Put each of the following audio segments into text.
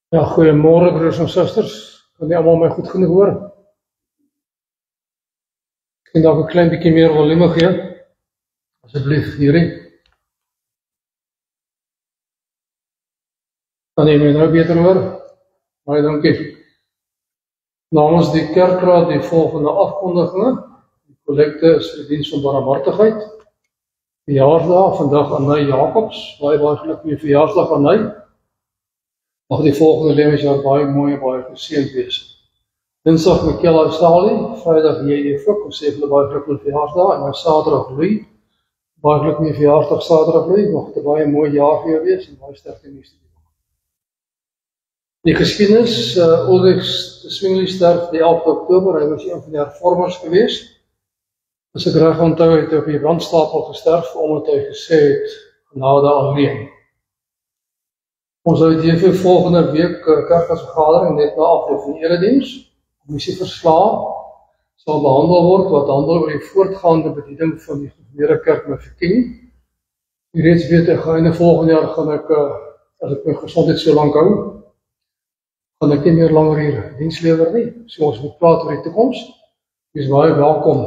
Ja, goeiemôre broers en susters. Kan die almal my goed genoeg hoor? Ek kan dalk 'n klein bietjie meer volume gee. Asseblief, hierdie. Kan jy my nou beter hoor? Baie dankie. Namens die kerkraad die volgende afkondigings. Die kollekte is vir die diens van barmhartigheid. Verjaarsdag vandag aan Nay Jacobs. Baie geluk met die verjaarsdag aan Nay. Mag die volgende lewensjaar baie mooi en baie geseënd wees. Dinsdag Michael Australi, Vrydag J.D. Fik, ons sê hulle baie geluk met die verjaarsdag, en dan Saterdag Louis, baie geluk met die verjaarsdag Saterdag Louis, mag dit 'n baie mooi jaar vir jou wees, en baie sterkte nuus. Die geskiedenis, Ulrich Zwingli sterf die 11 Oktober, hy was een van die hervormers gewees. As ek reg onthou, het hy op die brandstapel gesterf, omdat hy gesê het, genade alleen. Ons sal die volgende week kerkvergadering net na afloop van die erediens, kommissie verslae sal behandel word wat handel oor die voortgaande bediening van die gereformeerde kerk Mafeking. U reeds weet, ek gaan einde volgende jaar gaan ek, as ek my gesondheid so lank hou, gaan ek nie meer langer hier diens lewer nie. So ons moet praat oor die toekoms. U is baie welkom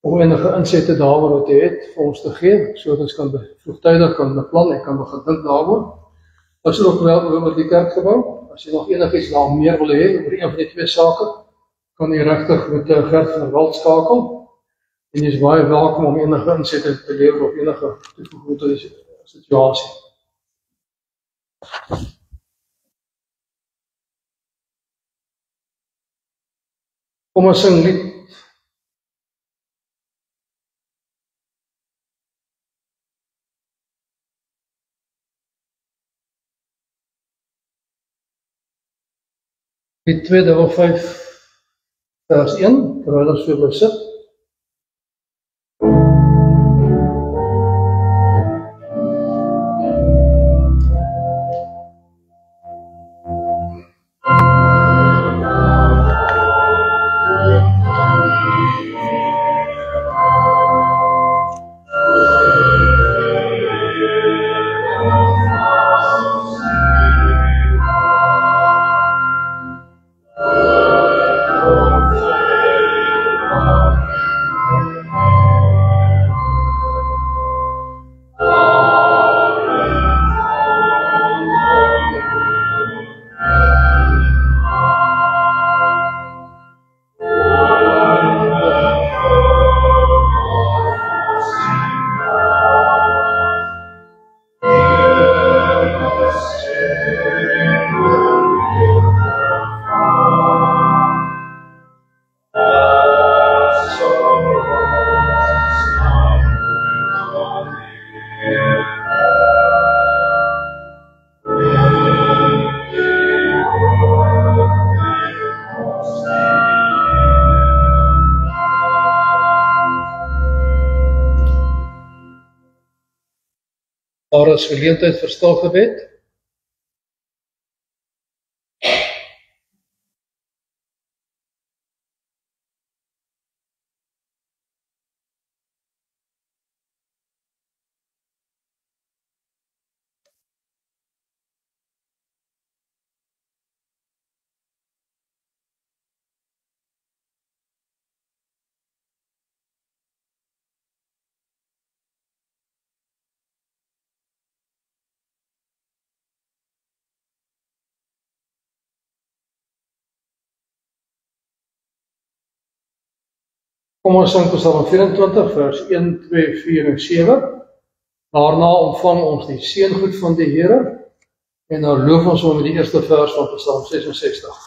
om enige insette daaroor wat jy het vir ons te gee, sodat ons kan vroegtydig kan beplan en kan begin dink daaroor. As jy ook wel oor die kerkgebou, as jy nog enigiets daar meer wil hê oor een van die twee sake, kan jy regtig met Gert van der Walt skakel. En jy is baie welkom om enige insette te lewer op enige toegevoegde situasie. Kom ons sing lied. Lied 255 vers 1, terwyl ons so bly sit. Daar is geleentheid vir stil gebed. Kom ons sing Psalm 24 vers 1, 2, 4 en 7. Daarna ontvang ons die seëngoed van die Here en nou loof ons hom met die eerste vers van Psalm 66.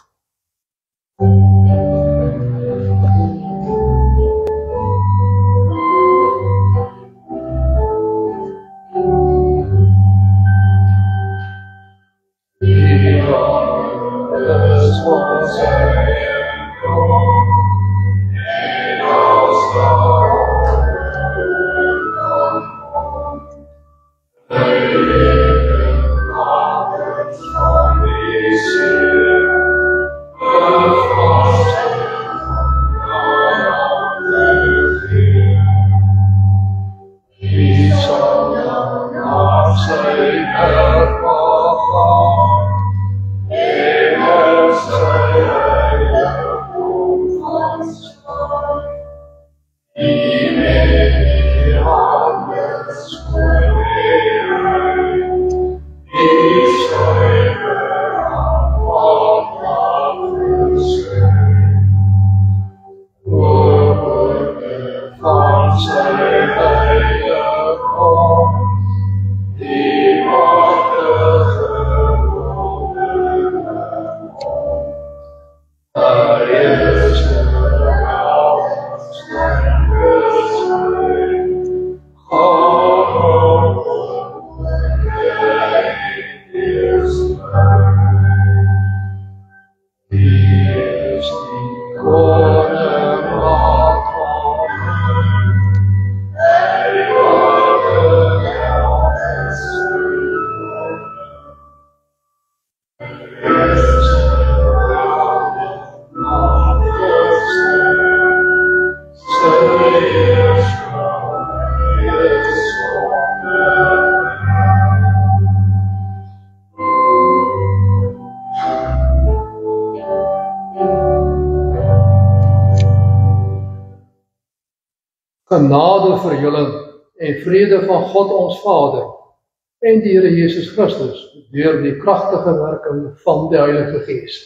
Genade vir julle en vrede van God ons Vader en die Here Jesus Christus deur die kragtige werking van die Heilige Gees.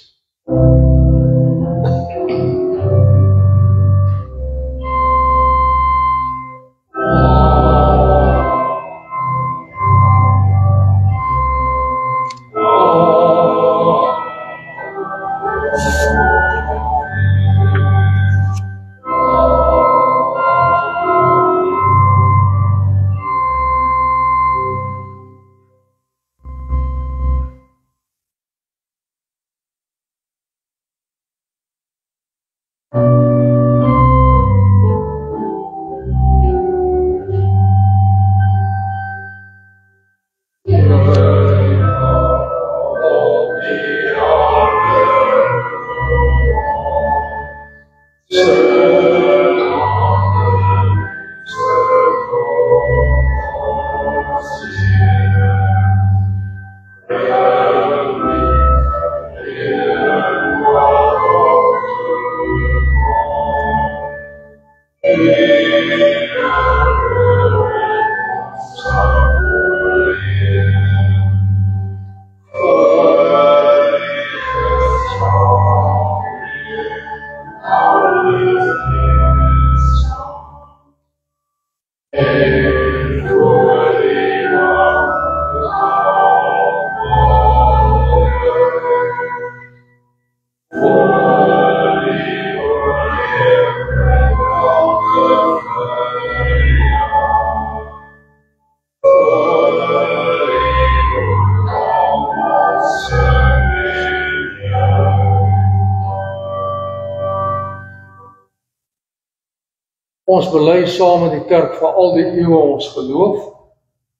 Ons bely saam met die kerk vir al die eeue ons geloof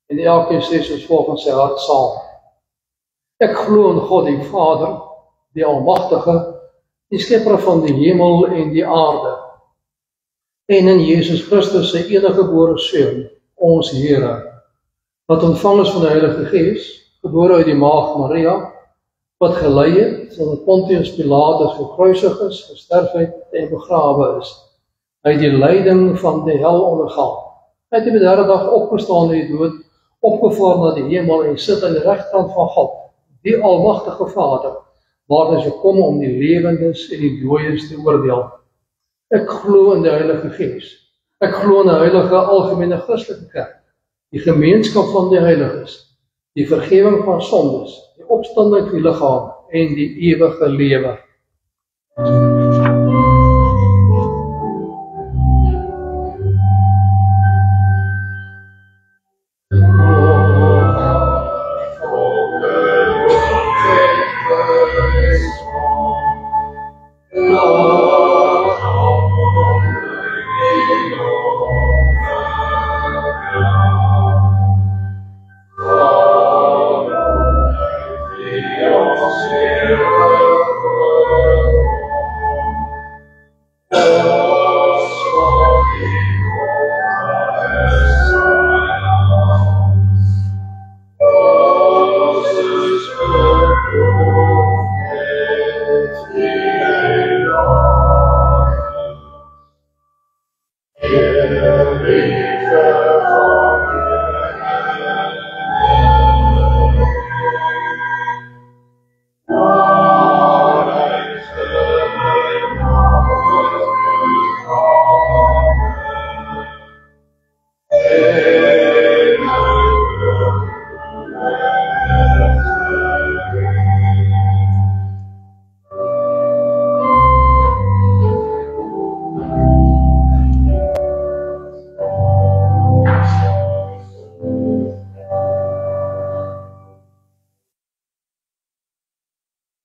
en elkeen sê soos volgens sy hart saam. Ek glo in God die Vader, die Almagtige, die Skepper van die hemel en die aarde, en in Jesus Christus sy eniggebore Seun, ons Here, wat ontvang is van die Heilige Gees, gebore uit die Maagd Maria, wat gelei het, onder Pontius Pilatus gekruisig is, gesterf het en begrawe is. Hy het die lyding van die hel ondergaan. Hy het die derde dag opgestaan uit die dood, opgevaar na die hemel en sit aan die regterkant van God, die Almagtige Vader, waar hy kom om die lewendes en die dooies te oordeel. Ek glo in die Heilige Gees. Ek glo in die heilige algemene Christelike kerk, die gemeenskap van die heiliges, die vergifnis van sondes, die opstanding van die liggaam en die ewige lewe.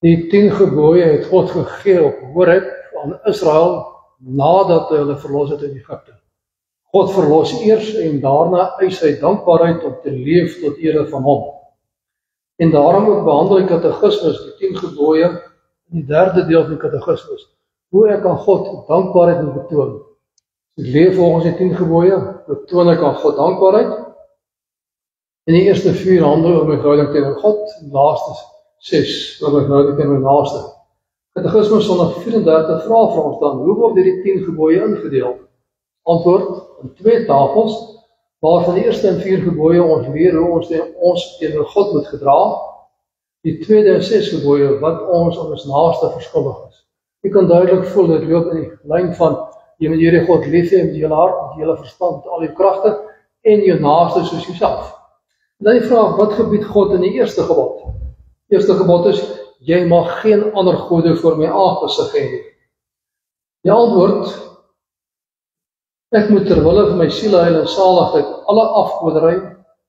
Die 10 gebooie het God gegee op Horeb aan Israel nadat hy hulle verlos het uit Egipte. God verlos eers en daarna eis hy dankbaarheid om te leef tot ere van hom. En daarom ook behandel die katekismus die 10 gebooie in die 3de deel van die katekismus, hoe ek aan God dankbaarheid moet betoon. Ek leef volgens die 10 gebooie, betoon ek aan God dankbaarheid. En die eerste 4 handel oor my verhouding teenoor God, en die laaste 6 oor my verhouding teenoor my naaste. Katekismus 134 vra vir ons dan, hoe word hierdie 10 gebooie ingedeel? Antwoord, van 2 tafels, waarvan die eerste en 4 gebooie ons leer hoe ons teenoor God moet gedra, die tweede en 6 gebooie wat ons aan ons naaste verskuldig is. Jy kan duidelik voel, dit loop in die lyn van, jy moet Here God lief hê met jou hart, met jou verstand, met al jou kragte, en jou naaste soos jouself. En dan die vraag, wat gebied God in die eerste gebod? Die eerste gebod is, jy mag geen ander gode voor my aangesig hê nie. Die antwoord, ek moet terwille van my sielheil en saligheid alle afgoderry,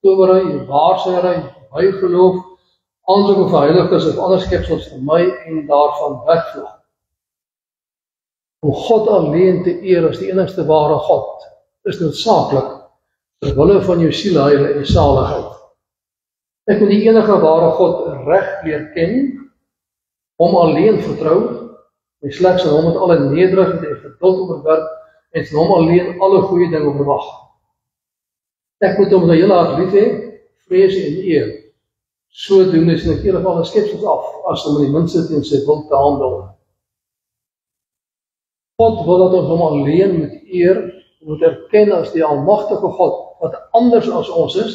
towery, waarsêry, bygeloof, aansoeke vir heiliges of ander skepsels vir my en daarvan wegvlug. Om God alleen te eer as die enigste ware God, is noodsaaklik terwille van jou sielheil en saligheid. Ek moet die enige ware God reg leer ken, hom alleen vertrou, en slegs aan hom met alle nederigheid en geduld onderwerp, en van hom alleen alle goeie dinge verwag. Ek moet hom met hele hart lief hê, vrees en eer. Sodoende sien ek hele van alle skepsels af, as om in die minste teen sy wil te handel. God wil dat ons hom alleen moet eer, moet erken as die almagtige God, wat anders as ons is,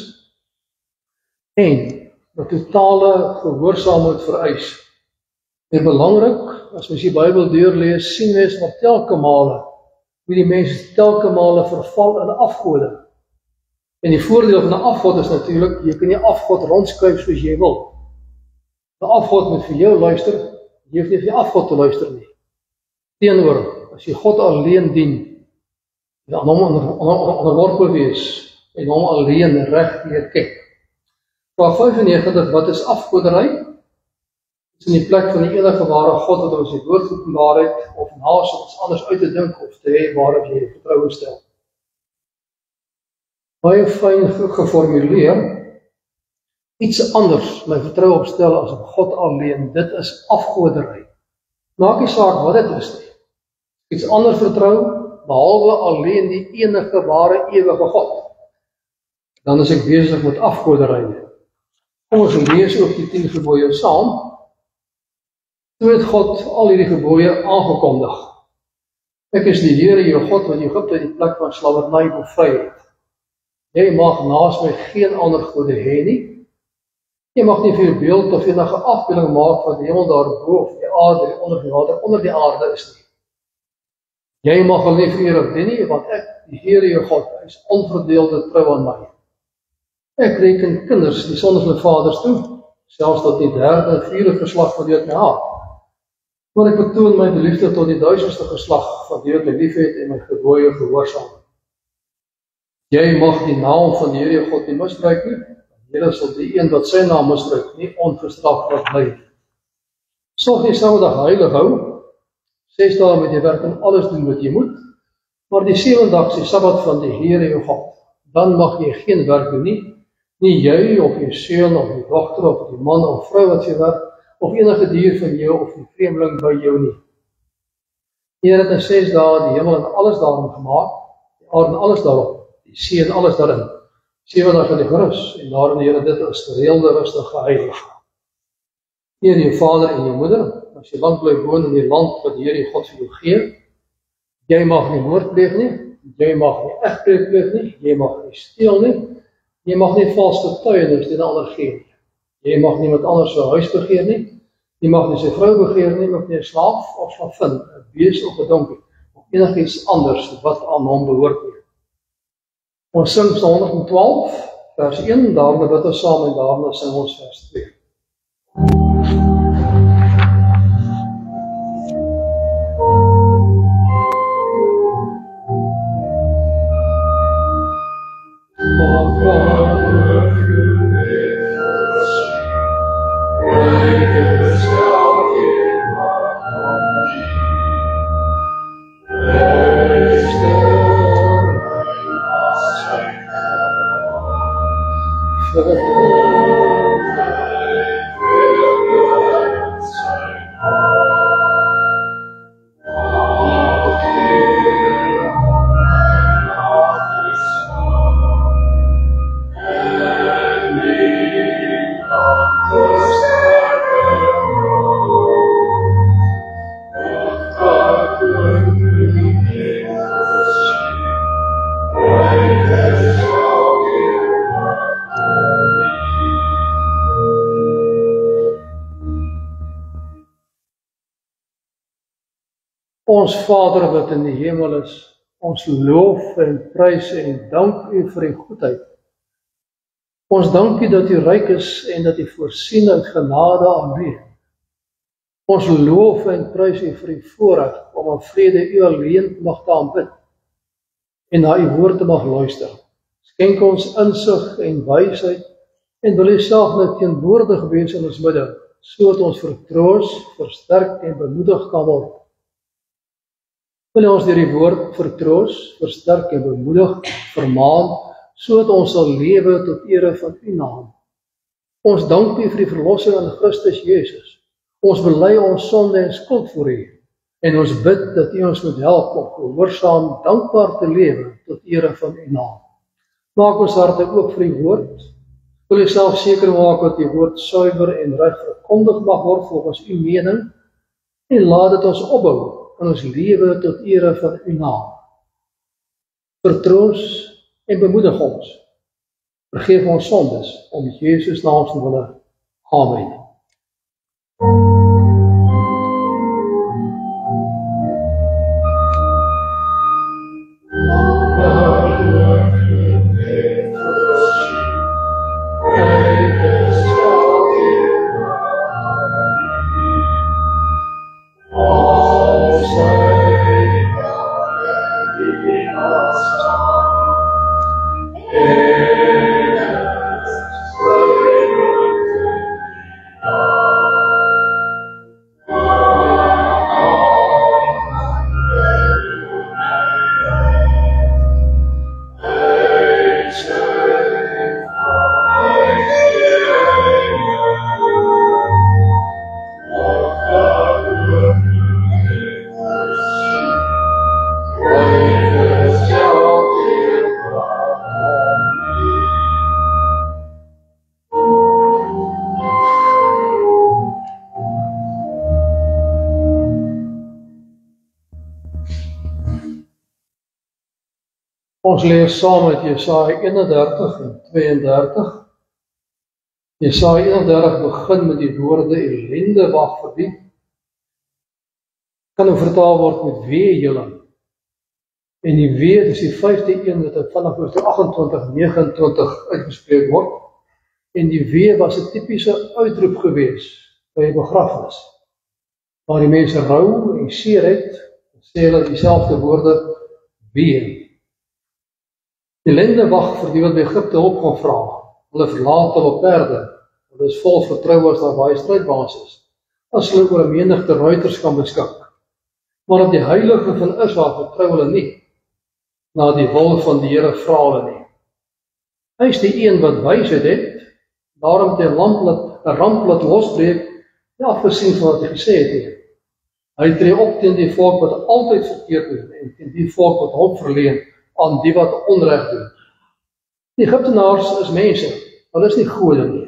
en wat totale gehoorsaamheid vereis. En belangrik, as ons die Bybel deurlees, sien mens maar telke male, hoe die mense telke male verval in afgode. En die voordeel van 'n afgod is natuurlik, jy kan nie afgod rondskuif soos jy wil. 'n Afgod moet vir jou luister, jy hoef nie vir die afgod te luister nie. Teenoor, as jy God alleen dien, en aan hom onderworpe wees, en hom alleen reg leer ken. Vraag 95, wat is afgoderry? Dit is in die plek van die enige ware God wat ons die woord geopenbaar het, of naas ons anders uit te dink, of te hê waarop jy vertroue stel. Baie fyn geformuleer, iets anders my vertroue opstel as op God alleen, dit is afgoderry. Maak nie saak wat dit is nie. Iets anders vertrou, behalwe alleen die enige ware ewige God. Dan is ek besig met afgoderry. Kom ons lees ook die 10 gebooie saam. Toe het God al hierdie gebooie aangekondig. Ek is die Here jou God wat Egipte uit die plek van slawerny bevry het. Jy mag naas my geen ander gode hê nie. Jy mag nie vir jou beeld of enige afbeelding maak van die hemel daarbo of die aarde onder die water onder die aarde is nie. Jy mag hulle nie vereer of dien nie, want ek, die Here jou God, is onverdeelde trou aan my. Ek reken kinders die sonde van vaders toe, selfs tot die 3de en 4de geslag van die uit my haat. Maar ek betoon my beliefde tot die 1000ste geslag van die wat my liefhet en my gebooie gehoorsaam. Jy mag die naam van die Here jou God nie misbruik nie. Here sal die een wat sy naam misbruik nie ongestraf bly. Sorg jy Saterdag heilig hou. 6 dae moet jy werk en alles doen wat jy moet. Maar die 7de dag is die Sabbat van die Here jou God. Dan mag jy geen werk doen nie. Nie jy of jou seun of die dogter of die man of vrou wat jy werk, of enige dier van jou of die vreemdeling by jou nie. Here het in 6 dae die hemel en alles daarin gemaak, die aarde en alles daarop, die see en alles daarin. 7 dae van die gerus, en daarin die Here dit as gereelde rustige heilig. Eer jou vader en jou moeder, as jy lang bly woon in die land wat die Here jou God vir jou gee. Jy mag nie moord pleeg nie, jy mag nie egbreek pleeg nie, jy mag nie steel nie, jy mag nie vals getuienis teen ander gee nie. Jy mag nie met ander sy huis begeer nie, jy mag nie sy vrou begeer nie, mag nie 'n slaaf of slavin, 'n bees of 'n donkie, of enigiets anders wat aan hom behoort nie. Ons sing Psalm 112, vers 1, daarna bid ons saam en daarna sing ons vers 2. Ons Vader wat in die hemel is, ons loof en prys en dank U vir U goedheid. Ons dank U dat U ryk is en dat U voorsien uit genade alleen. Ons loof en prys U vir U voorreg om in vrede U alleen mag te aanbid en na U woord te mag luister. Skenk ons insig en wysheid en wil U self net teenwoordig wees in ons midde, sodat ons vertroos, versterk en bemoedig kan word. Wil ons deur die woord vertroos, versterk en bemoedig, vermaan, sodat ons sal lewe tot ere van U naam. Ons dank U vir die verlossing in Christus Jesus. Ons bely ons sonde en skuld voor U, en ons bid dat U ons moet help om gehoorsaam, dankbaar te lewe tot ere van U naam. Maak ons harte oop vir U woord. Wil U self seker maak dat U woord suiwer en reg verkondig mag word volgens U mening, en laat dit ons opbou in ons lewe tot ere van U naam. Vertroos en bemoedig ons. Vergeef ons sondes om Jesus naam se wille. Amen. Ons lees saam met Jesaja 31 en 32. Jesaja 31 begin met die woorde ellende wag vir wie. Kan vertaal word met wee julle. En die wee, dis die 5de een wat vanaf vers 28:29 uitgespreek word. En die wee was 'n tipiese uitroep gewees by 'n begrafnis, waar die mense rou en seer het, sê hulle dieselfde woorde wee. Die ellende wag vir die wat by Egipte hulp gaan vra. Hulle verlaat hulle perde. Hulle is vol vertroue as daar baie strijdbaas is, as hulle oor 'n menigte ruiters kan beskik. Maar op die Heilige van Israel vertrou hulle nie. Na die wil van die Here vra hulle nie. Hy is die een wat wysheid het, daarom het hy 'n ramp laat losbreek, nie afgesien van wat hy gesê het nie. Hy tree op teen die volk wat altyd verkeerd doen, en teen die volk wat hulp verleen aan die wat onreg doen. Die Egiptenaars is mense, hulle is nie gode nie.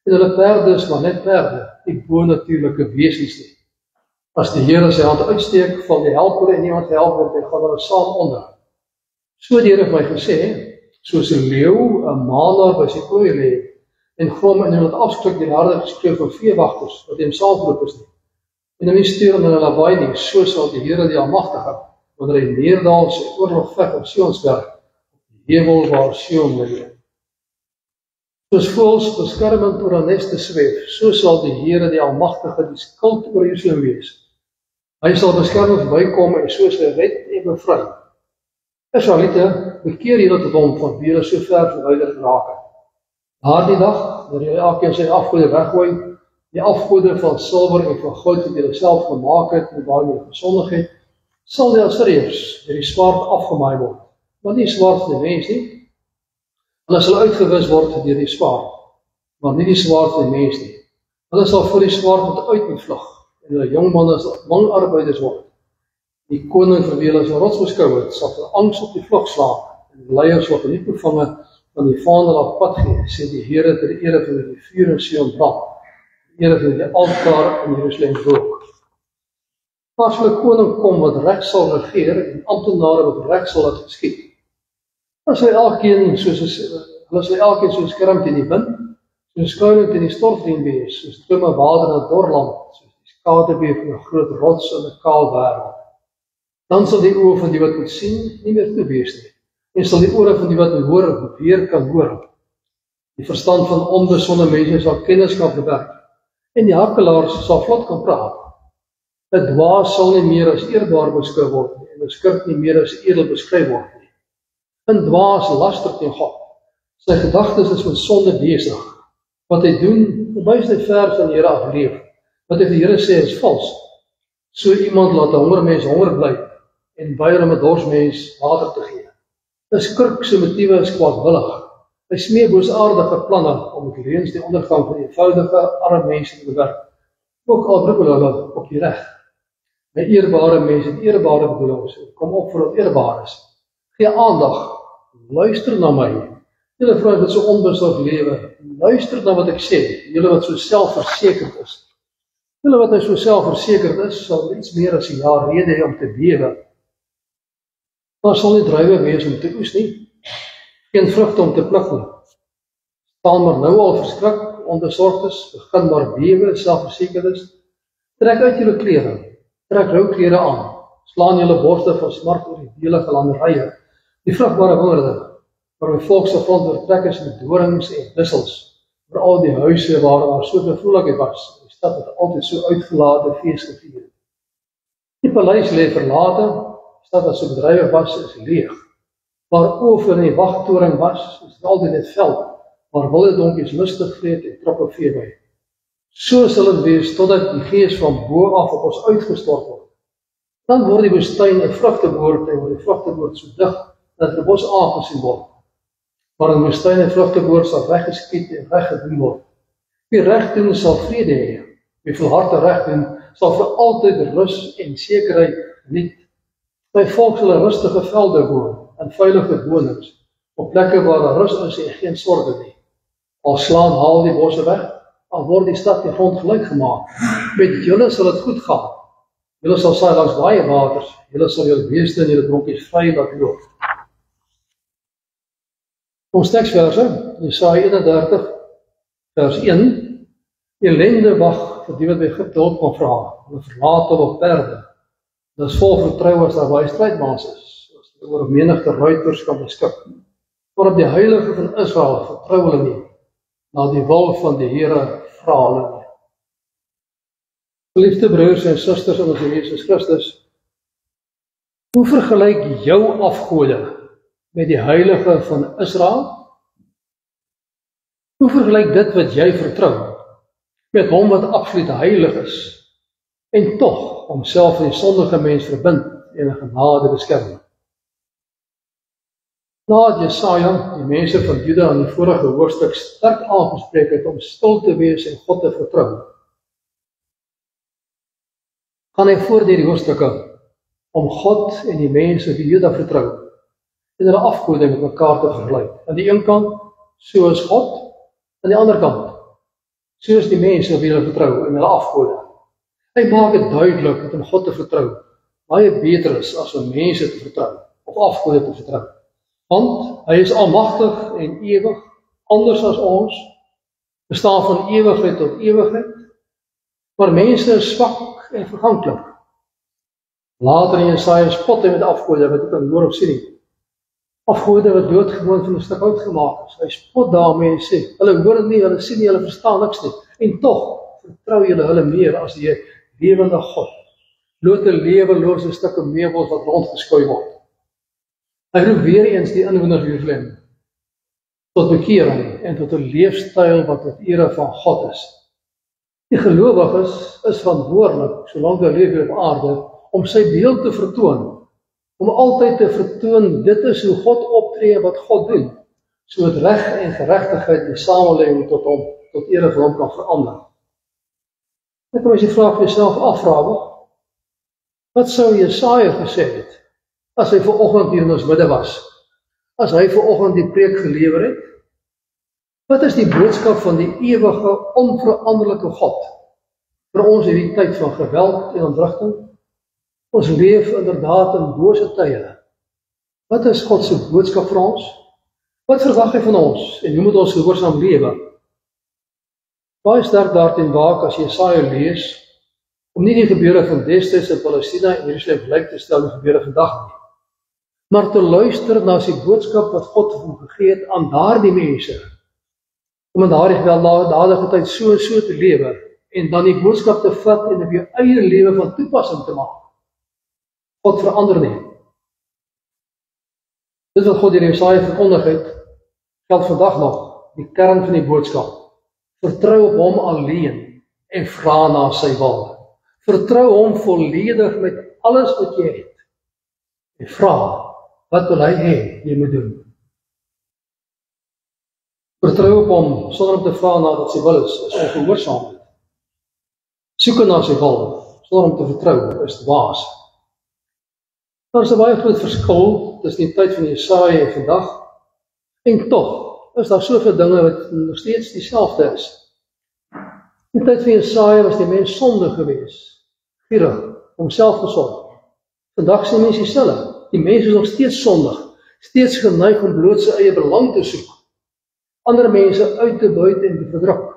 En hulle perde is maar net perde, nie bonatuurlike wesens nie. As die Here sy hand uitsteek, val die helper en iemand help word, en gaan hulle saam onder. So die Here het my gesê, soos 'n leeu 'n maandag by sy prooi lê, en grom en hulle afskrik die harde geskreeu van veewagters, wat hem saamgeroep is nie. En hulle stuur in hulle lawaai nie, so sal die Here die Almagtige, wanneer hy neerdaal sy oorlog veg op Sionsberg, op die heuwel waar Sion lê. Soos voëls beskermend oor 'n nes te sweef, so sal die Here die Almagtige die skild oor Jerusalem wees. Hy sal beskermend bykom en so sy red en bevry. Israeliete, bekeer julle tot hom van wie julle so ver verwyderd raak. Daardie dag, wanneer julle elkeen sy afgode weggooi, die afgode van silwer en van goud wat julle self gemaak het en waarmee julle gesondig het, sal die Assiriërs deur die swaard afgemaai word, maar nie swaard van die mens nie. Hulle sal uitgewis word deur die swaard, maar nie die swaard van die mens nie. Hulle sal voor die swaard moet uitvlug, en hulle jong manne sal dwangarbeiders word. Die koning vir wie hulle as 'n rots beskou het, sal vir angs op die vlug slaap, en die leiers sal nie bevange van die vaandel af pad gee, sê die Here ter ere van die vuur in Sion brand, ter ere van die altaar in Jerusalem rook. Maar sal 'n koning kom wat reg sal regeer, en amptenare wat reg sal laat geskied. Hulle sal elkeen soos skerm teen die wind, soos skuilend teen die stortreën wees, soos strome water in 'n dor land, soos die skaduwee van 'n groot rots in 'n kaal wêreld. Dan sal die oë van die wat moet sien nie meer toe wees nie, en sal die ore van die wat moet hoor weer kan hoor. Die verstand van onbesonde mense sal kennisskap bewerk, en die hakkelaars sal vlot kan praat. 'n Dwaas sal nie meer as eerbaar beskou word nie, en 'n skurk nie meer as edel beskryf word nie. 'n Dwaas laster teen God. Sy gedagtes is met sonde besig. Wat hy doen, verwys hy ver van die Here af leef. Wat hy vir die Here sê is vals. So iemand laat 'n hongermens honger bly, en weier om 'n dorsmens water te gee. 'n Skurk se motiewe is kwaadwillig. Hy smee boosaardige planne om met leuns die ondergang van eenvoudige arme mense te bewerk. Ook al druppel hulle op die reg. 'n Eerbare mens het eerbare bedoelings, kom op vir wat eerbaar is. Gee aandag, luister na my. Julle vrou wat so onbesorg lewe, luister na wat ek sê, julle wat so selfversekerd is. Julle wat nou so selfversekerd is, sal iets meer as 'n jaar rede hê om te bewe. Daar sal nie druiwe wees om te oes nie, geen vrugte om te pluk nie. Staan maar nou al verskrik, onbesorgd is, begin maar bewe, selfversekerd is. Trek uit julle klere, trek rouklere aan, slaan julle borste van smart oor die delige landerye, die vrugbare wingerde, waar my volk se grond oortrek is met dorings en wissels, vir al die huise waar daar soveel vrolikheid was, die stad het altyd so uitgelate fees gevier. Die paleis lê verlate, die stad wat so bedrywig was, is leeg. Waar oor in die wagtoring was, is altyd net veld, waar wilde donkies lustig vreet en troppe vee by. So sal het wees, totdat die gees van bo af op ons uitgestort word. Dan word die woestyn 'n vrugteboord, en word die vrugteboord so dig, dat die bos aangesien word. Maar in woestyn en vrugteboord sal weggeskiet en weggedoen word. Wie reg doen sal vrede hê. Wie volhard reg doen, sal vir altyd rus en sekerheid geniet. My volk sal 'n rustige velde woon, en veilige wonings, op plekke waar daar rus is en geen sorge nie. Al slaan haal die bosse weg, al word die stad die grond gelyk gemaak. Met julle sal dit goed gaan. Julle sal saai langs baie waters, julle sal julle beeste en julle donkies vry laat loop. Ons teksverse, Jesaja 31, vers 1, ellende wag vir die wat by Egipte hulp kan vra, hulle verlaat hulle op perde. Dit is vol vertrou as daar baie strydmaas is, as hulle oor menigte ruiters kan beskik. Maar op die heilige van Israel vertrou hulle nie, na die wil van die Here vra hulle nie. Geliefde broers en susters in ons Here Jesus Christus, hoe vergelyk jou afgode met die heilige van Israel? Hoe vergelyk dit wat jy vertrou met hom wat absoluut heilig is en tog homself in die sondige mens verbind en 'n genade beskerm? Nadat Jesaja die mense van Juda in die vorige hoofstuk sterk aangespreek het om stil te wees en God te vertrou, gaan hy voort deur die hoofstukke om God en die mense die Juda vertrou en hulle afgode met mekaar te vergelyk. Aan die een kant, soos God, aan die ander kant, soos die mense op wie hulle vertrou en hulle afgode. Hy maak dit duidelik dat om God te vertrou baie beter is as om mense te vertrou of afgode te vertrou. Want hy is almagtig en ewig, anders as ons, bestaan van ewigheid tot ewigheid, maar mense is swak en verganklik. Later in Jesaja spot hy met afgode wat ek kan hoor of sien nie. Afgode wat doodgewoon van 'n stuk hout gemaak is. Hy spot daarmee en sê, hulle hoor nie, hulle sien nie, hulle verstaan niks nie. En tog vertrou julle hulle meer as die lewende God. Blote lewelose stukke meubels wat rondgeskuif word. Hy roep weer eens die inwoners van Jerusalem tot bekering en tot 'n leefstyl wat tot ere van God is. Die gelowiges is verantwoordelik, solank hulle leef op aarde, om sy beeld te vertoon, om altyd te vertoon, dit is hoe God optree wat God doen, sodat reg en geregtigheid die samelewing tot ere van hom kan verander. Net as jy vraag vir jouself afvra, wat sou Jesaja gesê het, as hy vanoggend hier in ons midde was, as hy vanoggend die preek gelewer het? Wat is die boodskap van die ewige, onveranderlike God vir ons in die tyd van geweld en ontrugting? Ons leef inderdaad in bose tye. Wat is God se boodskap vir ons? Wat verwag hy van ons en hoe moet ons gehoorsaam lewe? Baie sterk daarteen waak as Jesaja lees om nie die gebeure van destyds in Palestina en Jerusalem gelyk te stel met gebeure vandag nie, maar te luister na die boodskap wat God vir hom gegee het aan daardie mense, om in daardie gewelddadige tyd so te lewe, en dan die boodskap te vat en op jou eie lewe van toepassing te maak. God verander nie. Dit wat God deur Jesaja verkondig het, geld vandag nog, die kern van die boodskap. Vertrou op hom alleen en vra na sy wil. Vertrou hom volledig met alles wat jy het. En vra, wat wil hy hê jy moet doen? Vertrou op hom sonder om te vra na wat sy wil is ongehoorsaamheid. Soek na sy wil sonder om te vertrou is dwaas. Daar is 'n baie groot verskil tussen die tyd van Jesaja en vandag, en tog is daar soveel dinge wat nog steeds dieselfde is. In die tyd van Jesaja was die mens sondig geweest, gierig, homself gesond. Vandag sien mense dieselfde. Die mens is nog steeds sondig, steeds geneig om bloot sy eie belang te soek, ander mense uit te buit en te verdruk,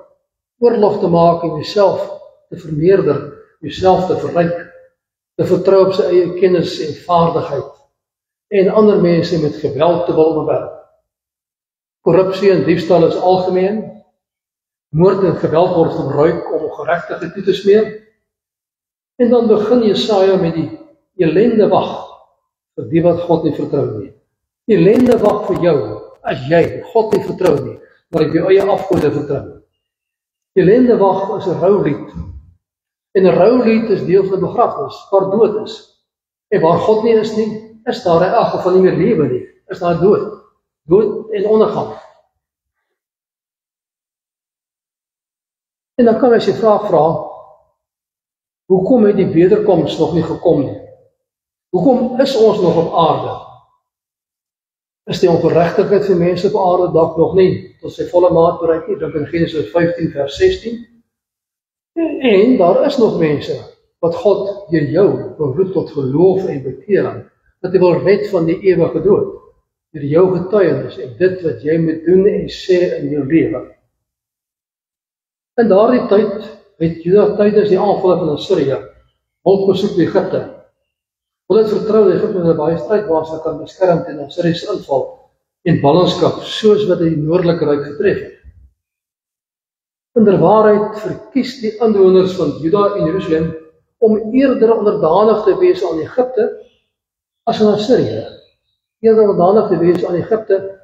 oorlog te maak en jouself te vermeerder, jouself te verryk, te vertrou op sy eie kennis en vaardigheid, en ander mense met geweld te wil bewerk. Korrupsie en diefstal is algemeen, moord en geweld word gebruik om geregtigheid toe te smeer, en dan begin Jesaja met die ellende wag vir die wat God nie vertrou nie. Die ellende wag vir jou, as jy God nie vertrou nie, maar op jou eie afgode vertrou. Die ellende wag is 'n roulied, en 'n roulied is deel van 'n begrafnis, waar dood is. En waar God nie is nie, is daar in elk geval nie meer lewe nie, is daar dood. Dood en ondergang. En dan kan jy die vraag vra, hoekom het die wederkoms nog nie gekom nie? Hoekom is ons nog op aarde? Is die ongeregtigheid vir mense op aarde dalk nog nie tot sy volle maat bereik nie? Dink in Genesis 15 vers 16. En daar is nog mense wat God deur jou wil roep tot geloof en bekering, dat hy wil red van die ewige dood, deur jou getuienis en dit wat jy moet doen en sê in jou lewe. In daardie tyd het Juda tydens die aanvalle van Assirië hulp gesoek by Egipte. Hulle het vertrou dat Egipte met 'n baie strydwaarse kan beskerm teen Assiriëse inval en ballingskap, soos wat die noordelike ryk getref het. Inderwaarheid verkies die inwoners van Juda en Jerusalem om eerder onderdanig te wees aan Egipte as aan Assirië. Eerder onderdanig te wees aan Egipte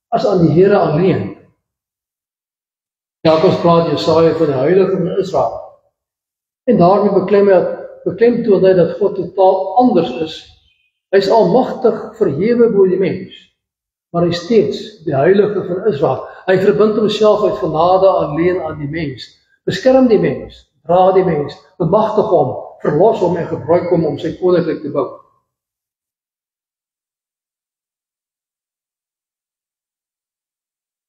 as aan die Here alleen. Jakobus praat Jesaja van die heilige van Israel. En daarmee beklemtoon hy dat God totaal anders is. Hy is almagtig verhewe bo die mens, maar hy is steeds die heilige van Israel. Hy verbind homself uit genade alleen aan die mens, beskerm die mens, dra die mens, bemagtig hom, verlos hom en gebruik hom om sy koninkryk te bou.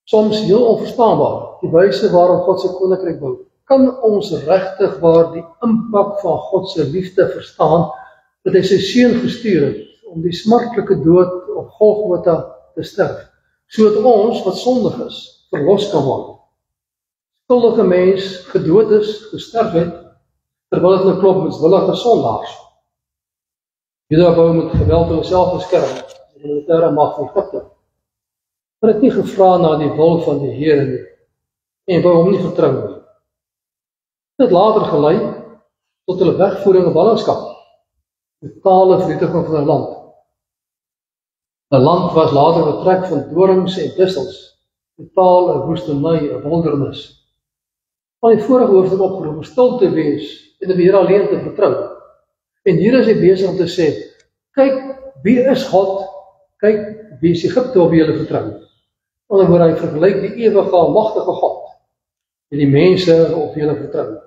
Soms heel onverstaanbaar, die wyse waarop God sy koninkryk bou. Kan ons regtig waar die impak van God se liefde verstaan, dat hy sy seun gestuur het om die smartlike dood op Golgotha te sterf, sodat ons wat sondig is, verlos kan word. Skuldige mens gedood is, gesterf het, terwyl dit 'n klomp miswillige sondaars. Juda wou met geweld homself beskerm, die militêre mag van Egipte. Maar het nie gevra na die wil van die Here nie, en wou hom nie vertrou nie. Dit later gelei tot hulle wegvoering in ballingskap, totale vernietiging van 'n land. 'n Land was later betrek van dorings en distels, totaal 'n woestynny, 'n wildernis. Van die vorige hoofstuk opgeroep om stil te wees en op die Here alleen te vertrou. En hier is hy besig om te sê, kyk, wie is God? Kyk, wie is Egipte op wie julle vertrou? Onder woorde, hy vergelyk die ewige almagtige God met die mense op wie julle vertrou.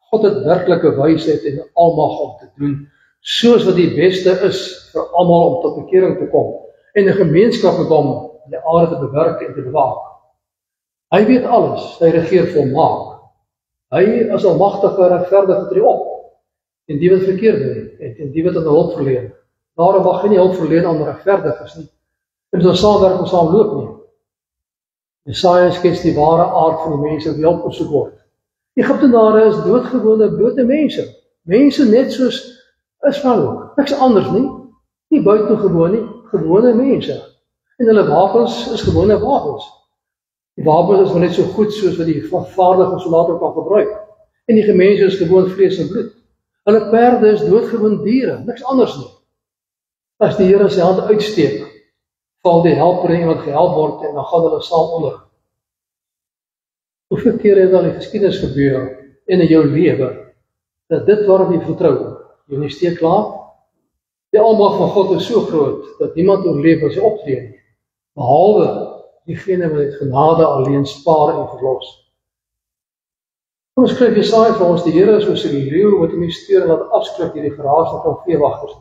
God het werklike wysheid en almag om te doen, soos wat die beste is vir almal om tot bekering te kom, en 'n gemeenskap met hom die aarde te bewerk en te bewaak. Hy weet alles, hy regeer volmaak. Hy as almagtige regverdige tree op, en die wat verkeerd doen, en die wat aan hulp verleen. Daarom mag hy nie hulp verleen aan regverdiges nie, en so saamwerk en saamloop nie. Jesaja skets die ware aard van die mense wat hulp gesoek word. Egiptenare is doodgewone blote mense, Mense net soos Israel ook, niks anders nie. Nie buitengewoon nie, gewone mense. En hulle wapens is gewone wapens. Die wapens is maar net so goed soos wat die vaardige soldate kan gebruik. En die gemense is gewoon vlees en bloed. Hulle perde is doodgewoon diere, niks anders nie. As die Here sy hand uitsteek, val die helper en iemand gehelp word en dan gaan hulle saam onder. Hoeveel keer het al die geskiedenis gebeur en in jou lewe, dat dit waarop jy vertrou, jy nie steek laat? Die almag van God is so groot, dat niemand oorleef as hy optree nie, behalwe diegene wat uit genade alleen spaar en verlos. Ons skryf Jesaja vir ons, die Here is soos 'n leeu wat hom nie steur en laat afskrik deur die geraas van veewagters.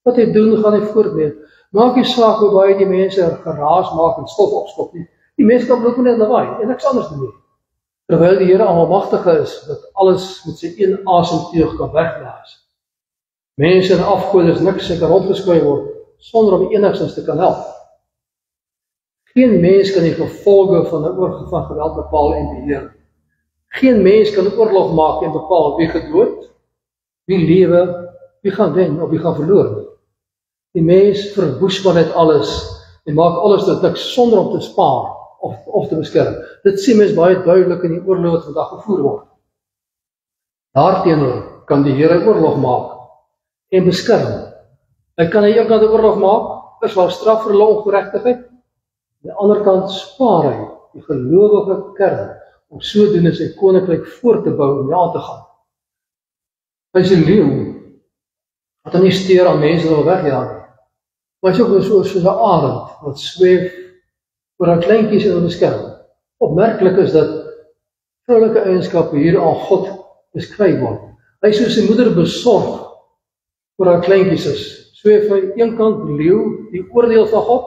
Wat hy doen, gaan hy voortleef. Maak nie saak hoe baie die mense geraas maak en stof opskop nie. Die mense kan bloot net lawaai en niks anders doen nie. Terwyl die Here almagtige is, dat alles met sy een asemteug kan wegblaas. Mense en afgode is niks seker rondgeskuif word, sonder om enigstens te kan help. Geen mens kan die gevolge van 'n oorlog van geweld bepaal en beheer. Geen mens kan 'n oorlog maak en bepaal wie gedood, wie lewe, wie gaan wen of wie gaan verloor. Die mens verwoes maar net alles en maak alles tot niks sonder om te spaar of te beskerm. Dit sien mens baie duidelik in die oorlog wat vandag gevoer word. Daarteenoor kan die Here oorlog maak en beskerm. Hy kan aan die een kant 'n oorlog maak, is wel straf vir hulle ongeregtigheid. Aan die ander kant spaar hy die gelowige kern om sodoende sy koninkryk voort te bou en aan te gaan. Hy is 'n leeu wat hom nie steur aan mense wat wegjaag nie. Maar hy is ook soos 'n arend wat sweef oor haar kleintjies en hulle beskerm. Opmerklik is dat vroulike eienskappe hier aan God beskryf word. Hy is soos sy moeder besorg oor haar kleintjies is. Sweef hy een kant leeu, die oordeel van God,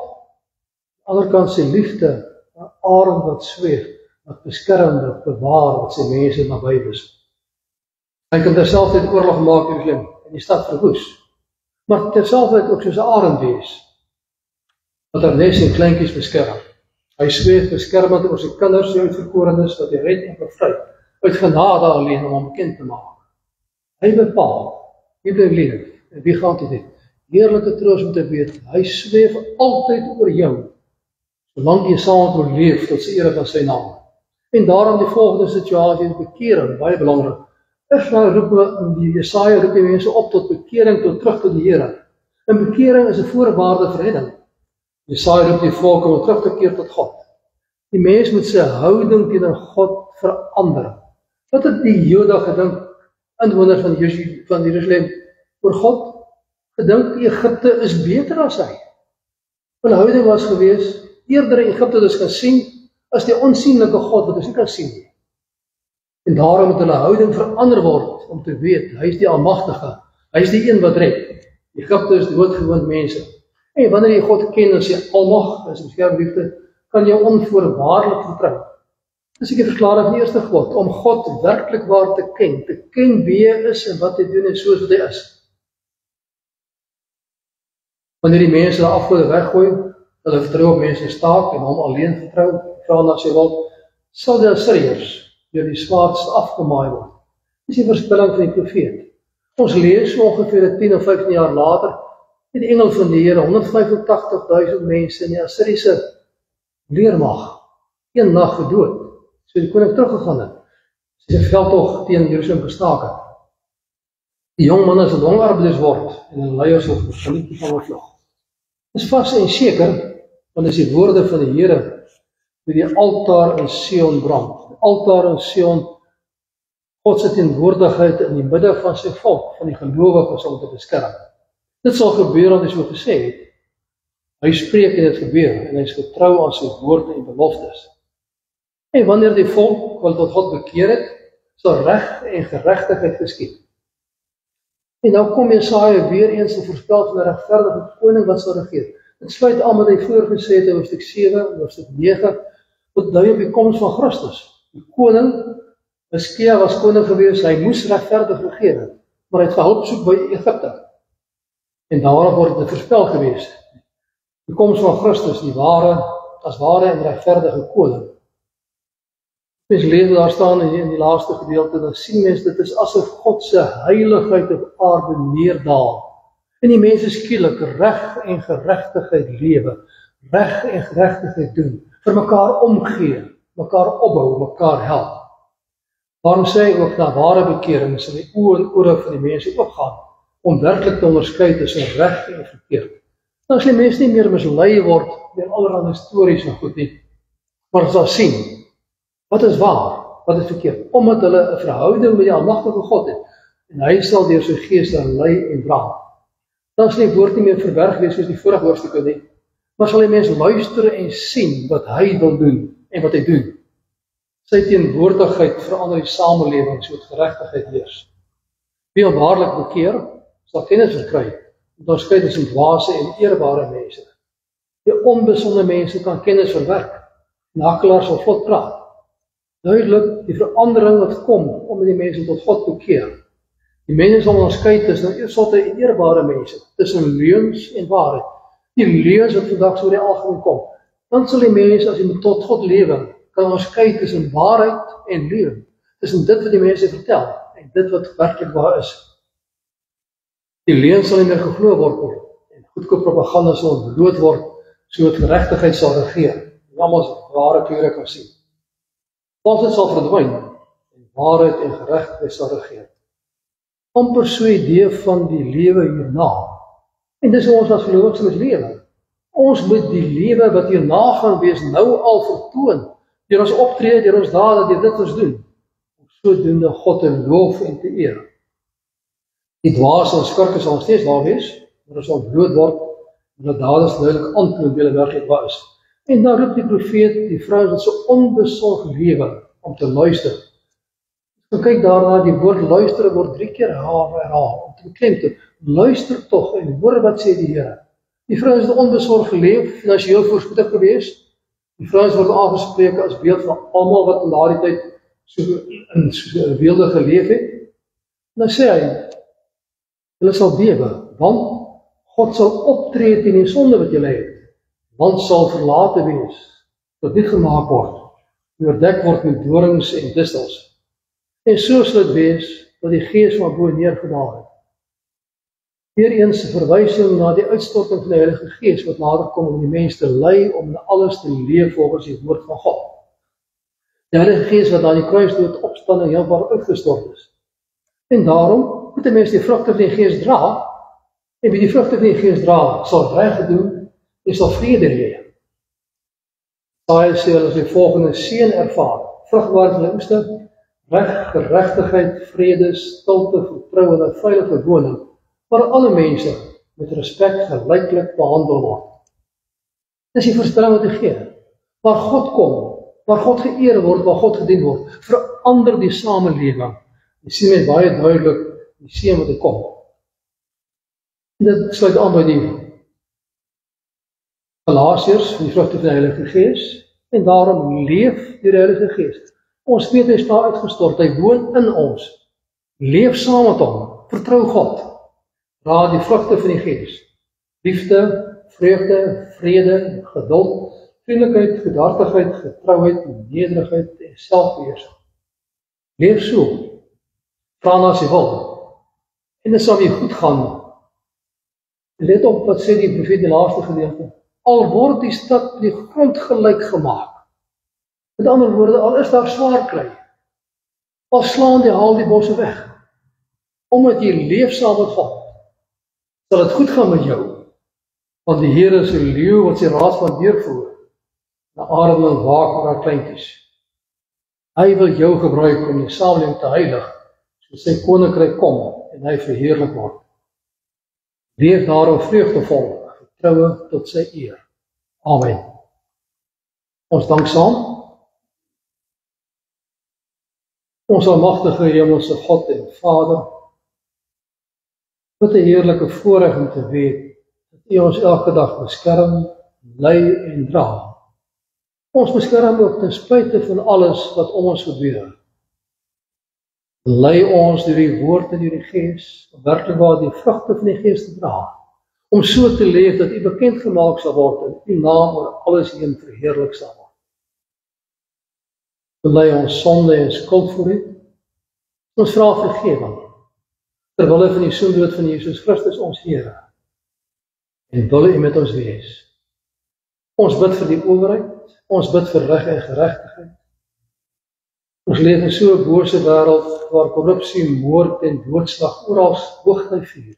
aan die ander kant sy liefde, 'n arend wat sweef, wat beskerm, wat bewaar, wat sy mense naby is. Hy kan terselfdertyd oorlog maak in Jerusalem en die stad verwoes, maar terselfdertyd ook soos 'n arend wees, wat haar nes en kleintjies beskerm. Hy sweef beskermend oor sy kinders, sy uitverkorenes, wat hy red en bevry, uit genade alleen om hom bekend te maak. Hy bepaal, wie bly leef en wie gaan dit? Heerlike troos om te weet, hy sweef altyd oor jou, solank jy saam moet leef tot sy ere van sy naam. En daarom die volgende situasie, bekering, baie belangrik. Israel roep in die Jesaja roep die mense op tot bekering, tot terug tot die Here. En bekering is 'n voorwaarde vir redding. Jesaja roep die volk om terug te keer tot God. Die mens moet sy houding teenoor God verander. Wat het die Jode gedink, inwoners van Jerusalem, oor God? Gedink Egipte is beter as hy. Hulle houding was gewees, eerder Egipte dus kan sien, as die onsienlike God wat ons nie kan sien nie. En daarom moet hulle houding verander word, om te weet, hy is die almagtige, hy is die een wat red. Egipte is doodgewoon mense. En wanneer jy God ken as sy almag, as sy beskermliefde, kan jy onvoorwaardelik vertrou. Dis ek die verklaring van die eerste God, om God werklik waar te ken wie hy is en wat hy doen en soos wat hy is. Wanneer die mense hulle afgode weggooi, hulle vertrou op mense staak en hom alleen vertrou, vra na sy wil, sal die Assiriërs deur die swaardste afgemaai word. Dis die voorspelling van die profeet. Ons lees so ongeveer 10 of 15 jaar later, het die engel van die Here 185.000 mense in die Assiriese leermag, een nag gedood, so die koning teruggegaan het, sy veldtog teen Jerusalem gestaak het. Die jong manne sal longarbeiders word, en hulle leiers sal vergelyk van hulle vlug. Dis vas en seker, want dis die woorde van die Here, wie die altaar in Sion brand. Die altaar in Sion, God se teenwoordigheid in die midde van sy volk, van die gelowiges om te beskerm. Dit sal gebeur wat hy so gesê het. Hy spreek en dit gebeur, en hy is getrou aan sy woorde en beloftes. En wanneer die volk wat tot God bekeer het, sal reg en geregtigheid geskied. En nou kom Jesaja weer eens te voorspel van 'n regverdige koning wat sal regeer. Dit sluit aan wat hy voorgesê het in hoofstuk 7, hoofstuk 9, wat dui op die koms van Christus. Die koning, Hiskia was koning gewees, hy moes regverdig regeer, maar hy het gehulp soek by Egipte. En daarom word dit voorspel gewees. Die koms van Christus, die ware en regverdige koning. Mens lees daar staan in die laaste gedeelte, dan sien mens dit is asof God se heiligheid op aarde neerdaal. En die mense skielik reg en geregtigheid lewe, reg en geregtigheid doen, vir mekaar omgee, mekaar opbou, mekaar help. Daarom sê hy ook dat ware bekering sal die oë en ore van die mense oopgaan, om werklik te onderskei tussen reg en verkeerd. Dan sal die mense nie meer mislei word deur allerlei stories en goed nie, maar sal sien wat is waar, wat is verkeerd, omdat hulle 'n verhouding met die almagtige God het, en hy sal deur sy gees dan lei en dra. Dan sal die woord nie meer verberg wees soos die vorige hoofstukke nie, maar sal die mens luister en sien wat hy wil doen en wat hy doen. Sy teenwoordigheid verander die samelewing sodat geregtigheid heers. Wie hom waarlik bekeer, sal kennis verkry, onderskei tussen dwaase en eerbare mense. Die onbesonde mense kan kennis verwerk, nakelaars sal vlot praat. Duidelik die verandering wat kom om die mense tot God te keer. Die mense sal onderskei tussen eersotte en eerbare mense, tussen leuns en waarheid. Die leuns wat vandag so die algemeen kom. Dan sal die mense, as jy tot God lewe, kan onderskei tussen waarheid en leuen, tussen dit wat die mense vertel en dit wat werklik waar is. Die leuen sal nie meer geglo word en goedkoop propaganda sal ontbloot word, sodat geregtigheid sal regeer. En almal sal ware kleure kan sien. Valsheid sal verdwyn en waarheid en geregtigheid sal regeer. Amper so 'n idee van die lewe hierna. En dis hoe ons as gelowiges moet lewe. Ons moet die lewe wat hierna gaan wees nou al vertoon, deur ons optrede, deur ons dade, deur dit ons doen, om sodoende God te loof en te eer. Die dwaase en skurke sal nog steeds daar wees, maar ons sal bloot word, en dat dade duidelik aantoon wie hulle werklik waar is. En dan roep die profeet die vrou wat so onbesorg lewe om te luister. Dan kyk daarna, die woord luister word 3 keer herhaal, om te beklemtoon, luister tog en hoor wat sê die Here. Die vrou is onbesorg geleef, finansiëel voorspoedig gewees. Die vrouens word aangespreek as beeld van almal wat in daardie tyd so in weelde geleef het. En dan sê hy, hulle sal bewe, want God sal optree teen die sonde wat julle het. Want sal verlate wees, tot nie gemaak word, oordek word met dorings en distels. En so sal dit wees, dat die gees van bo neergedaal het. Weereens 'n verwysing na die uitstorting van die Heilige Gees wat nader kom om die mens te lei om alles te leef volgens die woord van God. Die Heilige Gees wat aan die kruisdood opstaan en heelbaar uitgestort is. En daarom moet 'n mens die vrugte van die Gees dra, en wie die vrugte van die Gees dra, sal reg doen en sal vrede hê. Daai sê hulle as die volgende seën ervaar: vrugbare oeste, reg, geregtigheid, vrede, stilte, vertroue en 'n veilige woning, waar alle mense met respek gelyklik behandel word. Dis die voorspelling wat hy gee. Waar God kom, waar God geëer word, waar God gedien word, verander die samelewing. Jy sien net baie duidelik die seën wat hy kom. En dit sluit aan by die Galasiërs, die vrugte van die Heilige Gees, en daarom leef deur die Heilige Gees. Ons weet hy is daar uitgestort, hy woon in ons. Leef saam met hom, vertrou God. Dra die vrugte van die Gees: liefde, vreugde, vrede, geduld, vriendelikheid, goedhartigheid, getrouheid, nederigheid en selfbeheersing. Leef so, vra na sy wil, en dit sal jy goed gaan. Let op wat sê die profeet in die laaste gedeelte: al word die stad met die grond gelyk gemaak. Met ander woorde, al is daar swaar kry, al slaan die haal die bosse weg, omdat jy leef saam met God, sal dit goed gaan met jou, want die Here is 'n leeu wat sy raadspan deurvoer, na aardeling waak oor haar kleintjies. Hy wil jou gebruik om die samelewing te heilig, sodat sy koninkryk kom en hy verheerlik word. Leef daarom vreugdevol, vertroue tot sy eer. Amen. Ons dank saam. Ons almagtige hemelse God en Vader, wat 'n heerlike voorreg om te weet dat U ons elke dag beskerm, lei en dra. Ons beskerm ook ten spyte van alles wat om ons gebeur. Lei ons deur die woord en deur die Gees, om werklik waar die vrugte van die Gees te dra, om so te leef dat U bekend gemaak sal word en U naam oor alles heen verheerlik sal word. bely ons sonde en skuld voor U. Ons vra vergewing, terwille van die soendood van Jesus Christus, ons Here. En wil U met ons wees. Ons bid vir die owerheid, ons bid vir reg en geregtigheid. Ons leef in so 'n bose wêreld, waar korrupsie, moord en doodslag oral hoogtyd vier.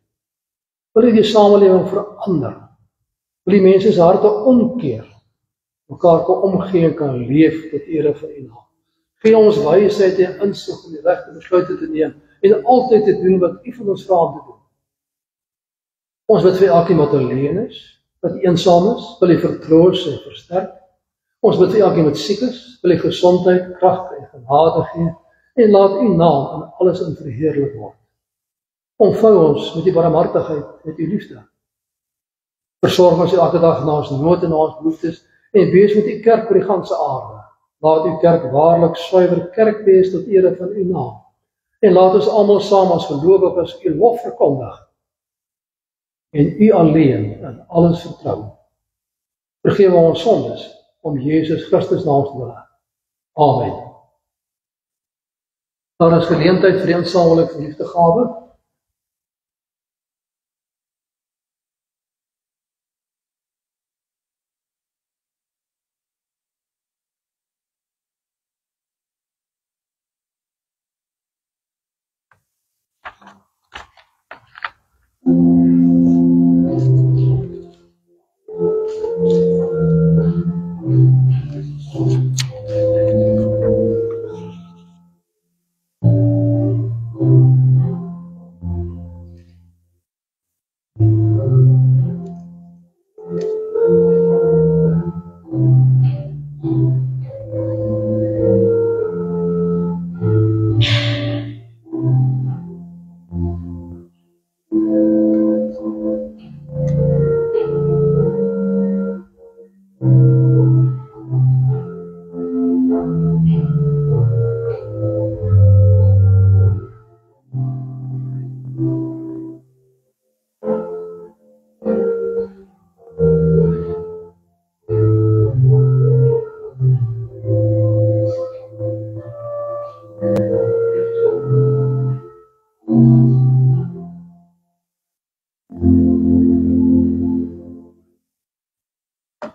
Wil U die samelewing verander? Wil die mense se harte omkeer, mekaar kan omgee en kan leef tot ere van U naam. Gee ons wysheid en insig om die regte besluite te neem en altyd te doen wat U van ons vra om te doen. Ons bid vir elkeen wat alleen is, wat eensaam is, wil U vertroos en versterk. Ons bid vir elkeen wat siek is, wil U gesondheid, krag en genade gee en laat U naam in alles in verheerlik word. Omvou ons met U barmhartigheid, met U liefde. Versorg ons elke dag na ons nood en na ons behoeftes en wees met U kerk oor die ganse aarde. Laat U kerk waarlik suiwer kerk wees tot ere van U naam. En laat ons almal saam as gelowiges U lof verkondig en U alleen in alles vertrou. Vergewe ons sondes om Jesus Christus naam te wille. Amen. Daar is geleentheid vir die insameling van liefdegawe.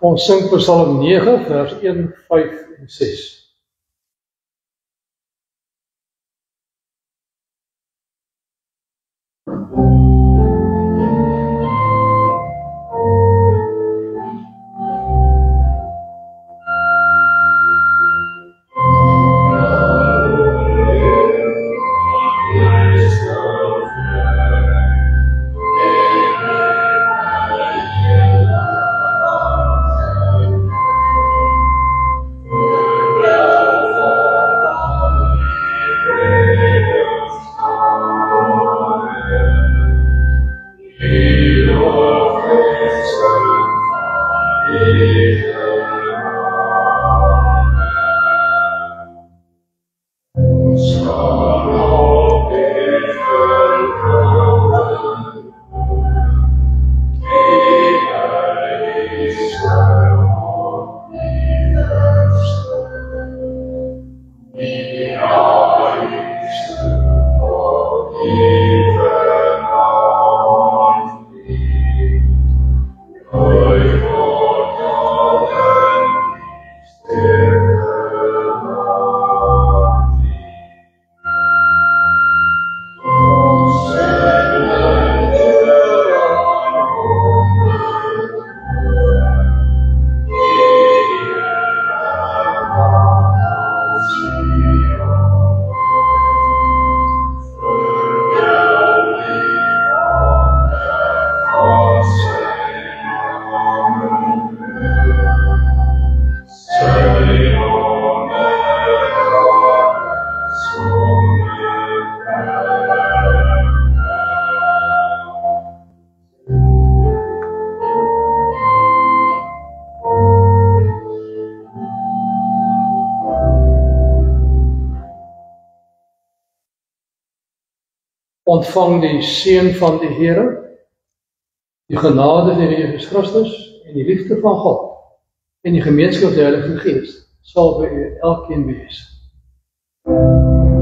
Ons sing Psalm 9, vers 1, 5 en 6. Ontvang die seën van die Here, die genade van Jesus Christus en die liefde van God en die gemeenskap van die Heilige Gees sal by u elkeen wees. Thank